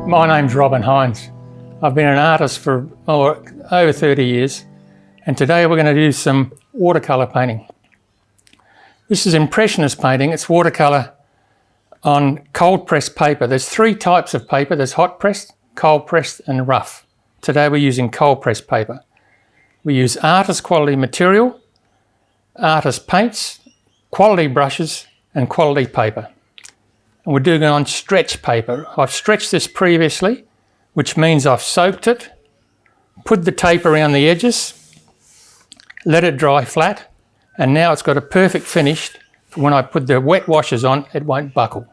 My name's Robin Hines. I've been an artist for over 30 years, and today we're going to do some watercolour painting. This is impressionist painting. It's watercolour on cold pressed paper. There's three types of paper. There's hot pressed, cold pressed and rough. Today we're using cold pressed paper. We use artist quality material, artist paints, quality brushes and quality paper. And we're doing it on stretch paper. I've stretched this previously, which means I've soaked it, put the tape around the edges, let it dry flat, and now it's got a perfect finish. When I put the wet washes on, it won't buckle.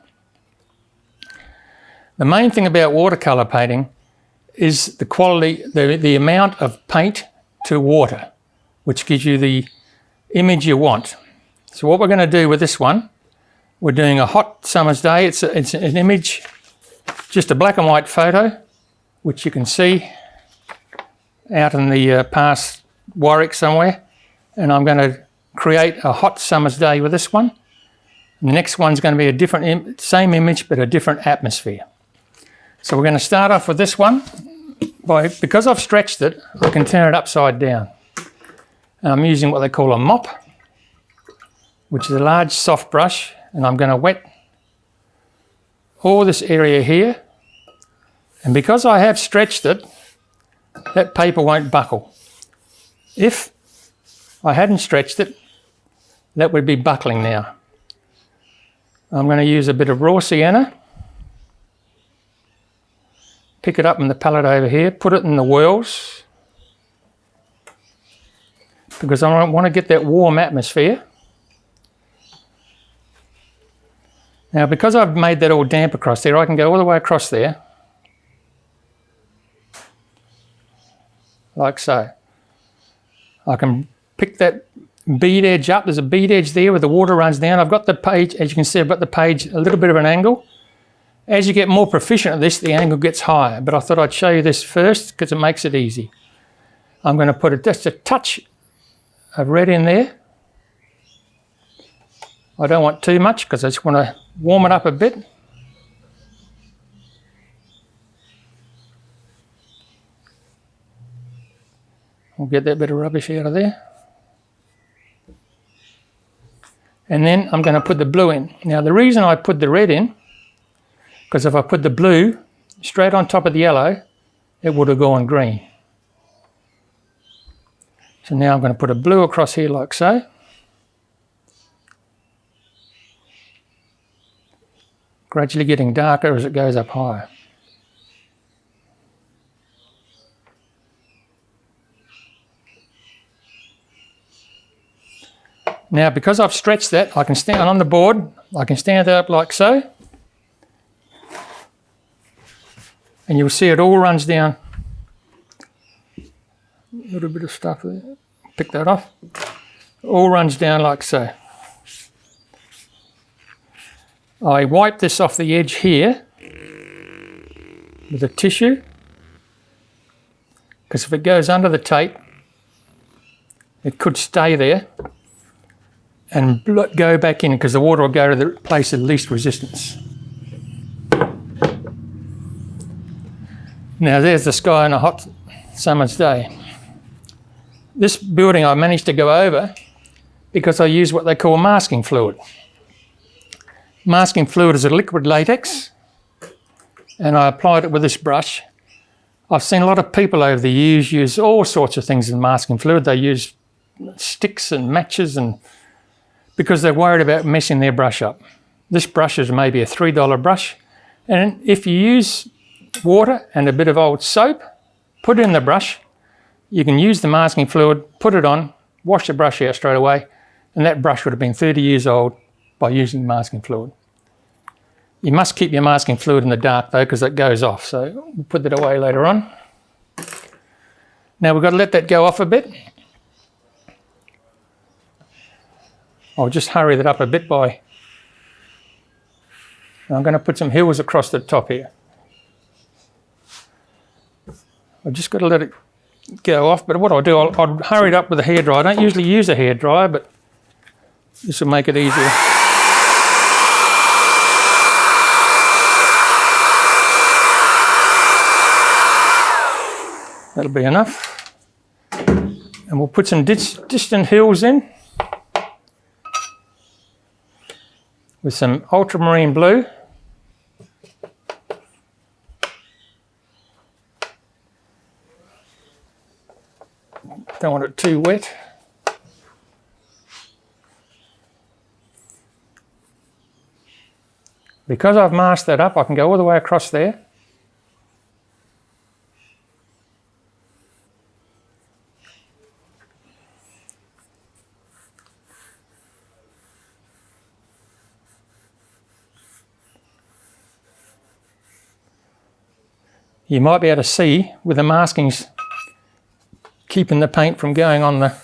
The main thing about watercolour painting is the quality, the amount of paint to water, which gives you the image you want. So what we're going to do with this one, we're doing a hot summer's day. It's an image, just a black and white photo, which you can see out in the past Warwick somewhere. And I'm going to create a hot summer's day with this one. And the next one's going to be a different, same image, but a different atmosphere. So we're going to start off with this one. Because I've stretched it, I can turn it upside down. And I'm using what they call a mop, which is a large soft brush. And I'm going to wet all this area here. And because I have stretched it, that paper won't buckle. If I hadn't stretched it, that would be buckling now. I'm going to use a bit of raw sienna. Pick it up in the palette over here, put it in the whorls, because I want to get that warm atmosphere. Now, because I've made that all damp across there, I can go all the way across there, like so. I can pick that bead edge up. There's a bead edge there where the water runs down. I've got the page, as you can see, I've got the page a little bit of an angle. As you get more proficient at this, the angle gets higher, but I thought I'd show you this first because it makes it easy. I'm going to put just a touch of red in there. I don't want too much because I just want to warm it up a bit. We'll get that bit of rubbish out of there. And then I'm going to put the blue in. Now the reason I put the red in, because if I put the blue straight on top of the yellow, it would have gone green. So now I'm going to put a blue across here like so. Gradually getting darker as it goes up higher. Now, because I've stretched that, I can stand on the board, I can stand it up like so. And you'll see it all runs down. A little bit of stuff there. Pick that off. All runs down like so. I wipe this off the edge here with a tissue, because if it goes under the tape, it could stay there and go back in, because the water will go to the place of least resistance. Now there's the sky on a hot summer's day. This building I managed to go over because I use what they call masking fluid. Masking fluid is a liquid latex, and I applied it with this brush. I've seen a lot of people over the years use all sorts of things in masking fluid. They use sticks and matches, and because they're worried about messing their brush up. This brush is maybe a $3 brush, and if you use water and a bit of old soap, put it in the brush, you can use the masking fluid, put it on, wash the brush out straight away, and that brush would have been 30 years old by using masking fluid. You must keep your masking fluid in the dark though, because it goes off, so we'll put that away later on. Now we've got to let that go off a bit. I'll just hurry that up a bit by, I'm going to put some hills across the top here. I've just got to let it go off, but what I'll do, I'll hurry it up with a hairdryer. I don't usually use a hairdryer, but this will make it easier. That'll be enough. And we'll put some distant hills in with some ultramarine blue. Don't want it too wet. Because I've masked that up, I can go all the way across there. You might be able to see with the maskings keeping the paint from going on the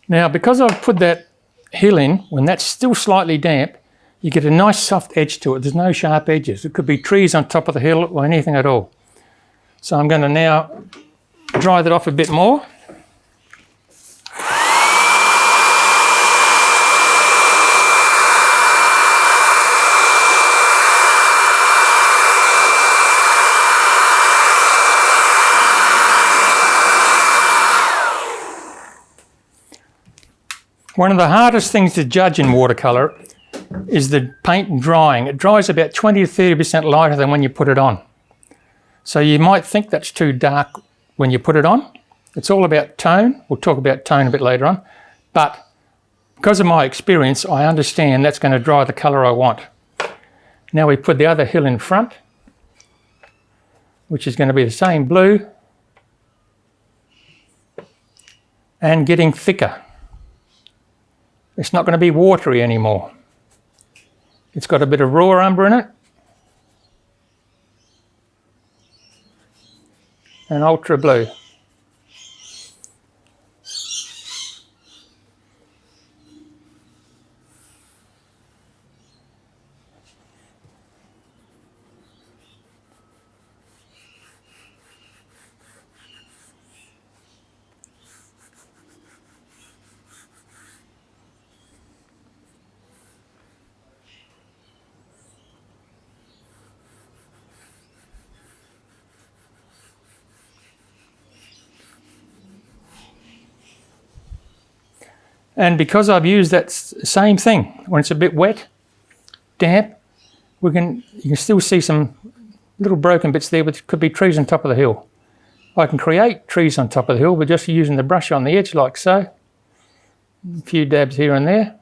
Now, because I've put that hill in, when that's still slightly damp, you get a nice soft edge to it. There's no sharp edges. It could be trees on top of the hill or anything at all. So I'm going to now dry that off a bit more. One of the hardest things to judge in watercolour is the paint drying. It dries about 20 to 30% lighter than when you put it on. So you might think that's too dark when you put it on. It's all about tone. We'll talk about tone a bit later on. But because of my experience, I understand that's going to dry the colour I want. Now we put the other hill in front, which is going to be the same blue and getting thicker. It's not going to be watery anymore. It's got a bit of raw umber in it. And ultra blue. And because I've used that same thing, when it's a bit wet, damp, you can still see some little broken bits there, which could be trees on top of the hill. I can create trees on top of the hill by just using the brush on the edge like so. A few dabs here and there.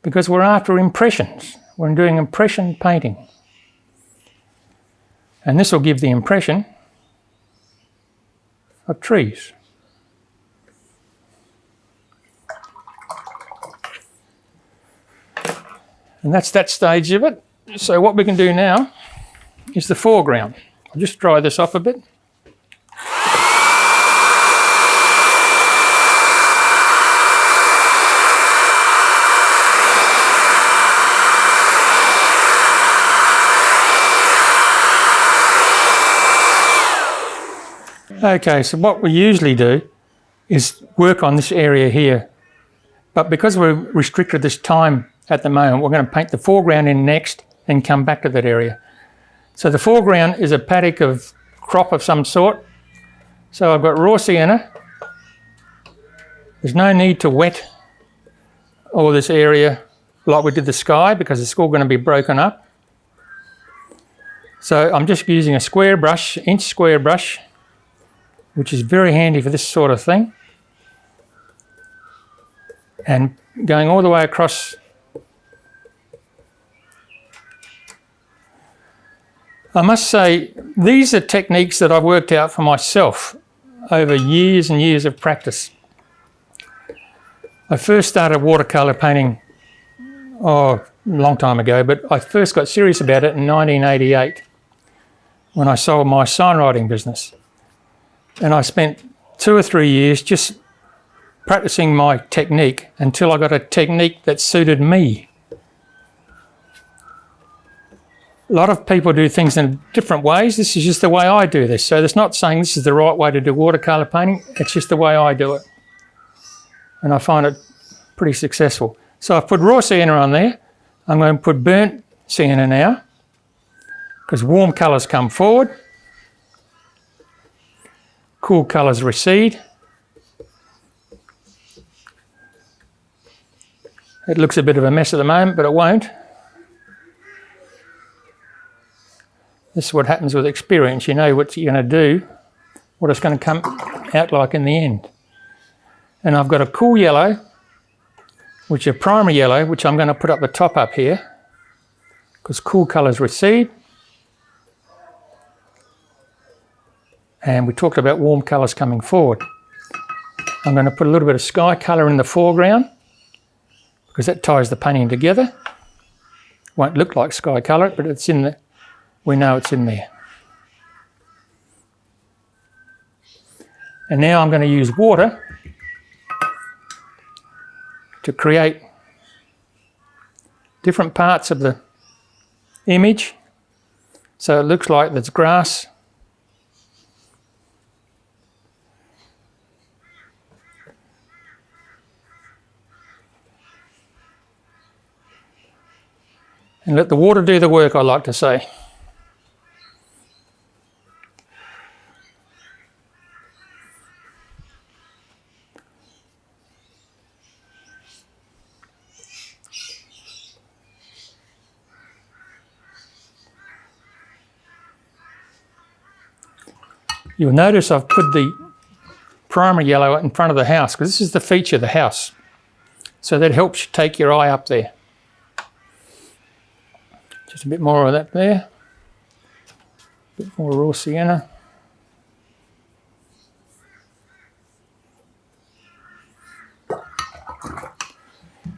Because we're after impressions. We're doing impression painting. And this will give the impression of trees. And that's that stage of it. So what we can do now is the foreground. I'll just dry this off a bit. Okay, so what we usually do is work on this area here. But because we're restricted this time at the moment, we're going to paint the foreground in next and come back to that area. So the foreground is a paddock of crop of some sort. So I've got raw sienna. There's no need to wet all this area like we did the sky because it's all going to be broken up. So I'm just using a square brush, inch square brush, which is very handy for this sort of thing. And going all the way across. I must say, these are techniques that I've worked out for myself over years and years of practice. I first started watercolour painting, a long time ago, but I first got serious about it in 1988 when I sold my signwriting business. And I spent 2 or 3 years just practicing my technique until I got a technique that suited me. A lot of people do things in different ways. This is just the way I do this. So it's not saying this is the right way to do watercolour painting. It's just the way I do it. And I find it pretty successful. So I've put raw sienna on there. I'm going to put burnt sienna now, because warm colours come forward, cool colours recede. It looks a bit of a mess at the moment, but it won't. This is what happens with experience. You know what you're going to do, what it's going to come out like in the end. And I've got a cool yellow, which is a primary yellow, which I'm going to put up the top up here, because cool colours recede. And we talked about warm colours coming forward. I'm going to put a little bit of sky colour in the foreground, because that ties the painting together. Won't look like sky colour, but it's in the, we know it's in there. And now I'm going to use water to create different parts of the image, so it looks like there's grass, and let the water do the work, I like to say. You'll notice I've put the primary yellow in front of the house, because this is the feature of the house. So that helps you take your eye up there. Just a bit more of that there. A bit more raw sienna.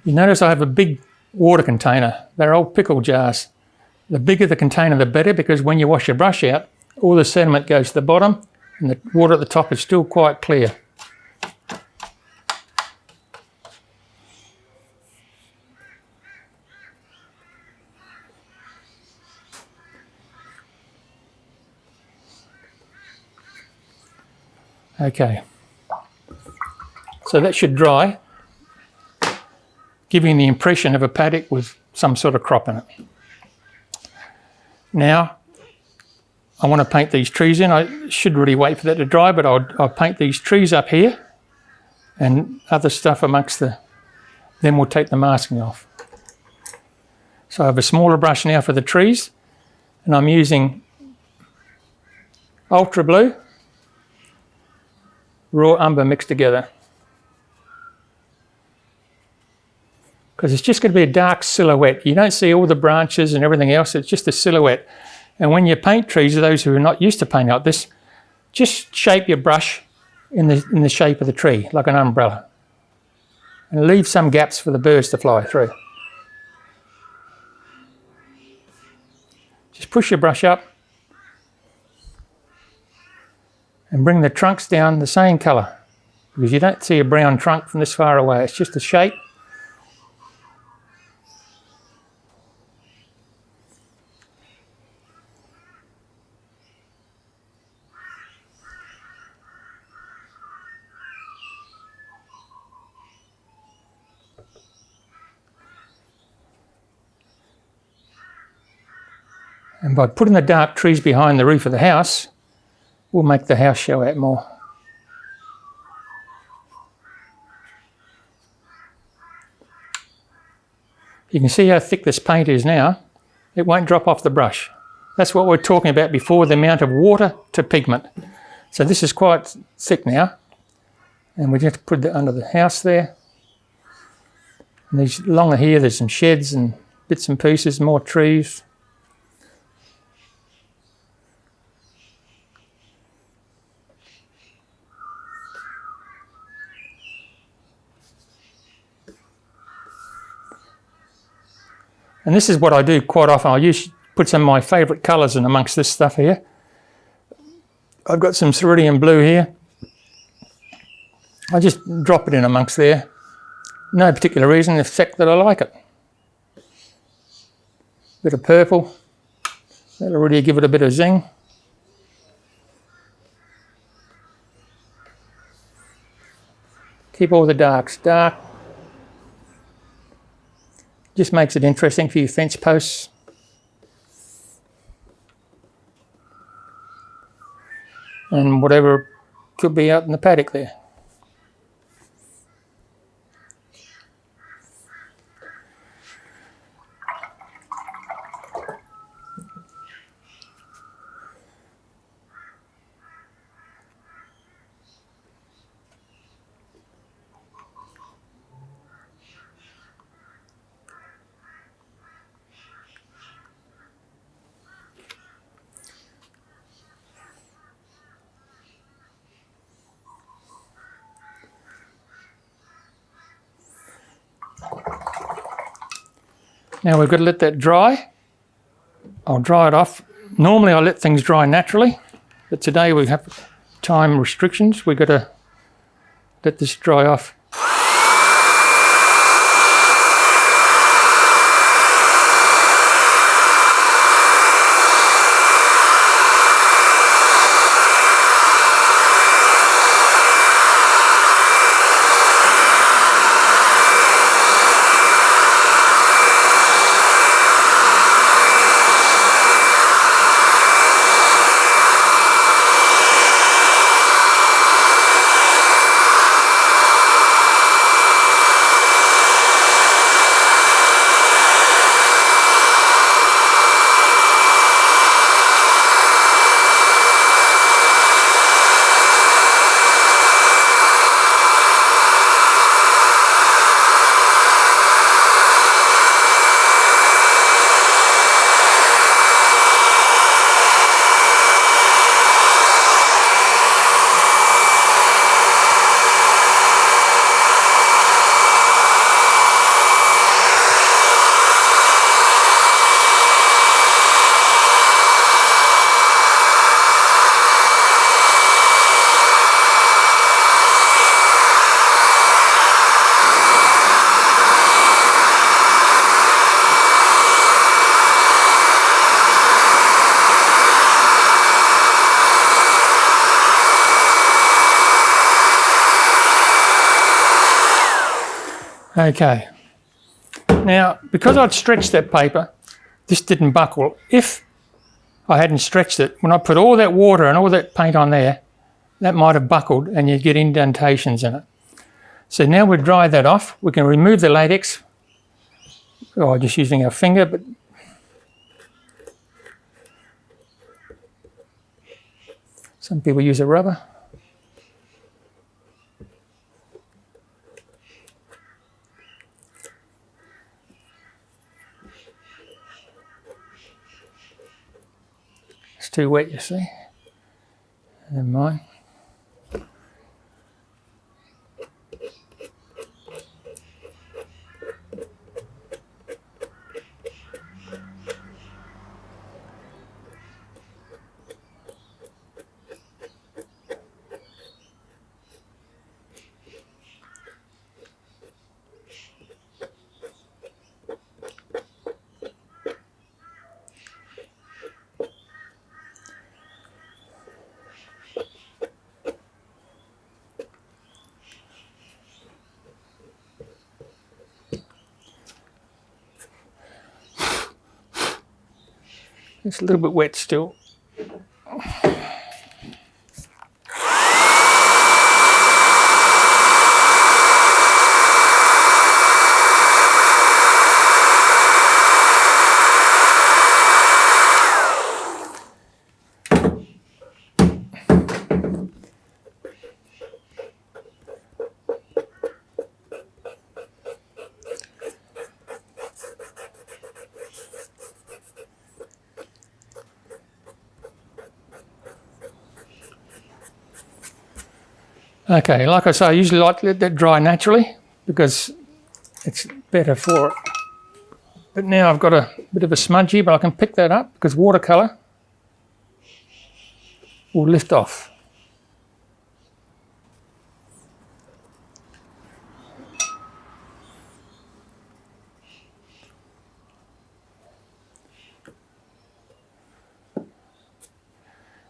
You notice I have a big water container. They're old pickle jars. The bigger the container, the better, because when you wash your brush out, all the sediment goes to the bottom and the water at the top is still quite clear. Okay, so that should dry, giving the impression of a paddock with some sort of crop in it. Now, I want to paint these trees in. I should really wait for that to dry, but I'll paint these trees up here and other stuff amongst the, then we'll take the masking off. So I have a smaller brush now for the trees, and I'm using ultra blue, raw umber mixed together. Because it's just going to be a dark silhouette. You don't see all the branches and everything else, it's just a silhouette. And when you paint trees, those who are not used to painting like this, just shape your brush in the shape of the tree, like an umbrella. And leave some gaps for the birds to fly through. Just push your brush up and bring the trunks down the same colour, because you don't see a brown trunk from this far away, it's just a shape. And by putting the dark trees behind the roof of the house, we'll make the house show out more. You can see how thick this paint is now. It won't drop off the brush. That's what we were talking about before, the amount of water to pigment. So this is quite thick now. And we just put it under the house there. And these along here, there's some sheds and bits and pieces, more trees. And this is what I do quite often. I usually put some of my favourite colours in amongst this stuff here. I've got some cerulean blue here. I just drop it in amongst there. No particular reason, the fact that I like it. Bit of purple. That'll really give it a bit of zing. Keep all the darks dark. Just makes it interesting for your fence posts. And whatever could be out in the paddock there. Now we've got to let that dry. I'll dry it off. Normally I let things dry naturally, but today we have time restrictions. We've got to let this dry off. Okay, now because I'd stretched that paper, this didn't buckle. If I hadn't stretched it, when I put all that water and all that paint on there, that might have buckled and you'd get indentations in it. So now we'll dry that off. We can remove the latex, or just using our finger, but some people use a rubber. It's too wet, you see. Never mind. It's a little bit wet still. Okay, like I say, I usually like to let that dry naturally because it's better for it. But now I've got a bit of a smudge here, but I can pick that up because watercolour will lift off.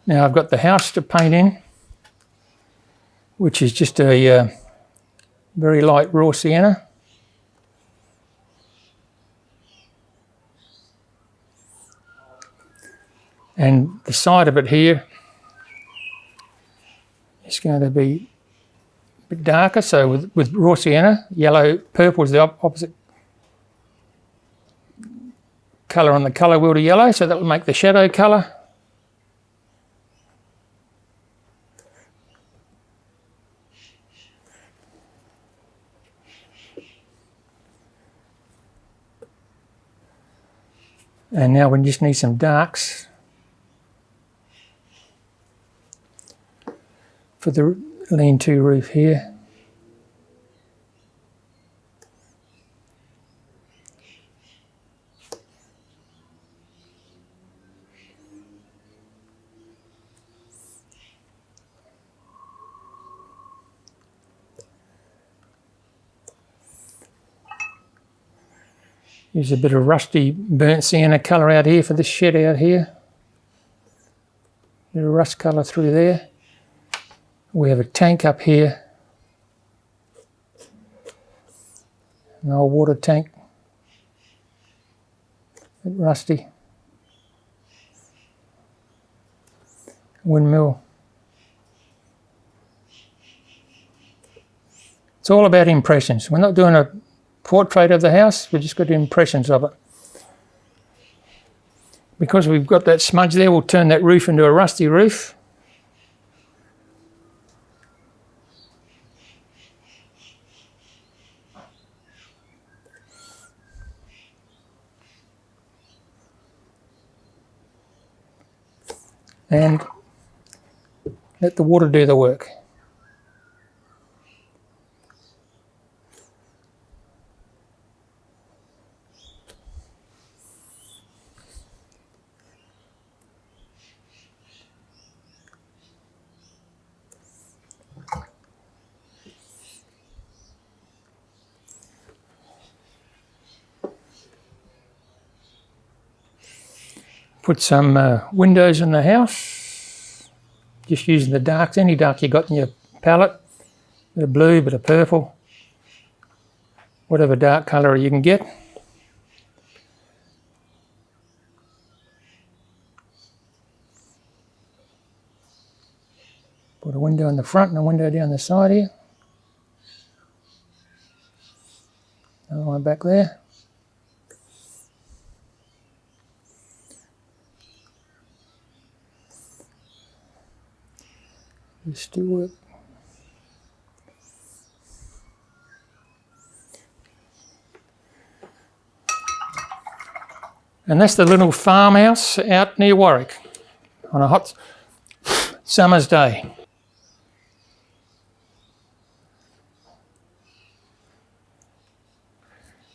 Now I've got the house to paint in, which is just a very light raw sienna. And the side of it here is going to be a bit darker. So with raw sienna, yellow, purple is the opposite colour on the colour wheel to yellow, so that will make the shadow colour. And now we just need some darks for the lean-to roof here. Use a bit of rusty burnt sienna colour out here for this shed out here. Bit of rust colour through there. We have a tank up here. An old water tank. A bit rusty. Windmill. It's all about impressions. We're not doing a portrait of the house, we just got impressions of it. Because we've got that smudge there, we'll turn that roof into a rusty roof. And let the water do the work. Put some windows in the house, just using the darks, any dark you got in your palette, bit of blue, bit of purple, whatever dark colour you can get. Put a window in the front and a window down the side here. Another one back there. This do work. And that's the little farmhouse out near Warwick on a hot summer's day.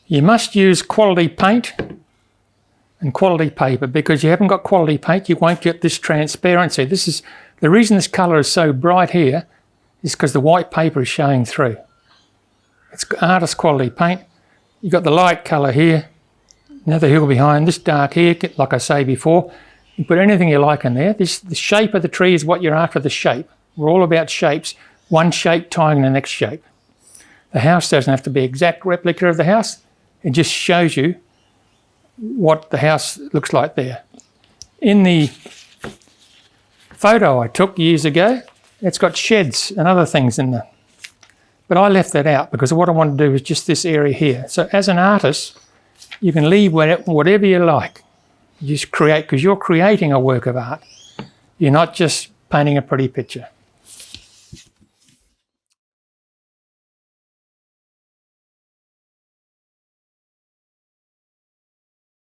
You must use quality paint and quality paper, because you haven't got quality paint, you won't get this transparency. This is the reason this colour is so bright here, is because the white paper is showing through. It's artist quality paint. You've got the light colour here, another hill behind, this dark here, like I say before. You put anything you like in there. The shape of the tree is what you're after, the shape. We're all about shapes, one shape tying the next shape. The house doesn't have to be exact replica of the house. It just shows you what the house looks like there. In the photo I took years ago, it's got sheds and other things in there. But I left that out because what I want to do is just this area here. So as an artist, you can leave whatever you like. You just create, because you're creating a work of art. You're not just painting a pretty picture.